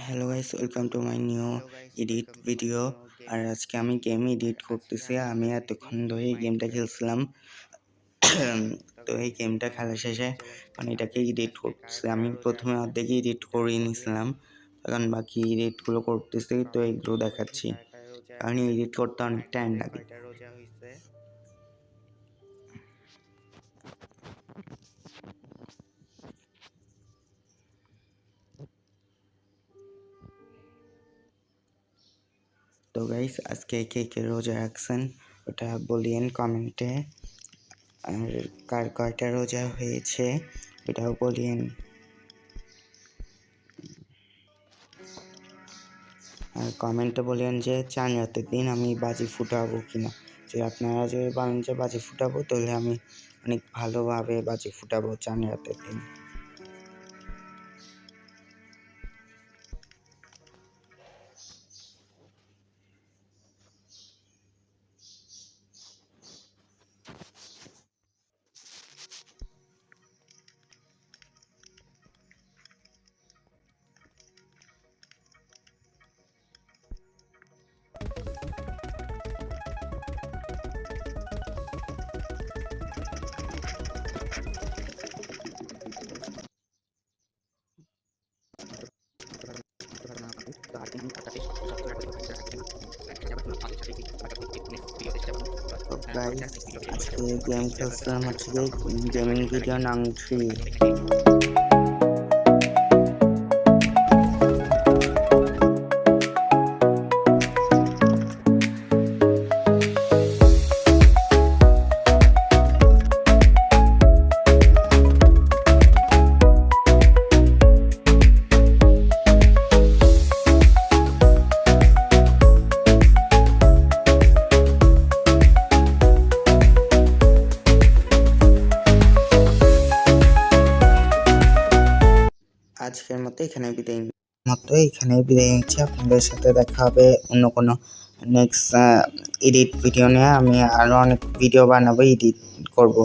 Hello guys, welcome to my new edit video. আর আজকে আমি গেম এডিট করতেছি। আমি এতক্ষণ ধরে এই গেমটা খেলছিলাম। তো এই গেমটা খেলা শেষে মানে এটাকে এডিট করতেছি। আমি প্রথমে অর্ধেক এডিট করে নিয়েছিলাম, এখন বাকি এডিটগুলো করতেছি। তো এগুলো দেখাচ্ছি, কারণ এডিট করতে অনেক টাইম লাগে। তো গাইস, আজকে কে কে রোজা রাখছেন ওটা বলিয়েন কমেন্টে, আর কার কয়টা রোজা হয়েছে এটাও বলিয়েন। আর কমেন্টে বলেন যে চান রাতের দিন আমি বাজি ফুটাবো কিনা। যে আপনারা যে বলেন যে বাজি ফুটাবো, তাহলে আমি অনেক ভালোভাবে বাজি ফুটাবো চান রাতের দিন। আজকে গেম খেলছিলাম, হচ্ছে গেমিং ভিডিও নং 3। আজকের মতো এখানে বিদায় নিচ্ছি। আপনাদের সাথে দেখা হবে অন্য কোনো নেক্সট এডিট ভিডিও নিয়ে। আমি আরও অনেক ভিডিও বানাবো, এডিট করবো।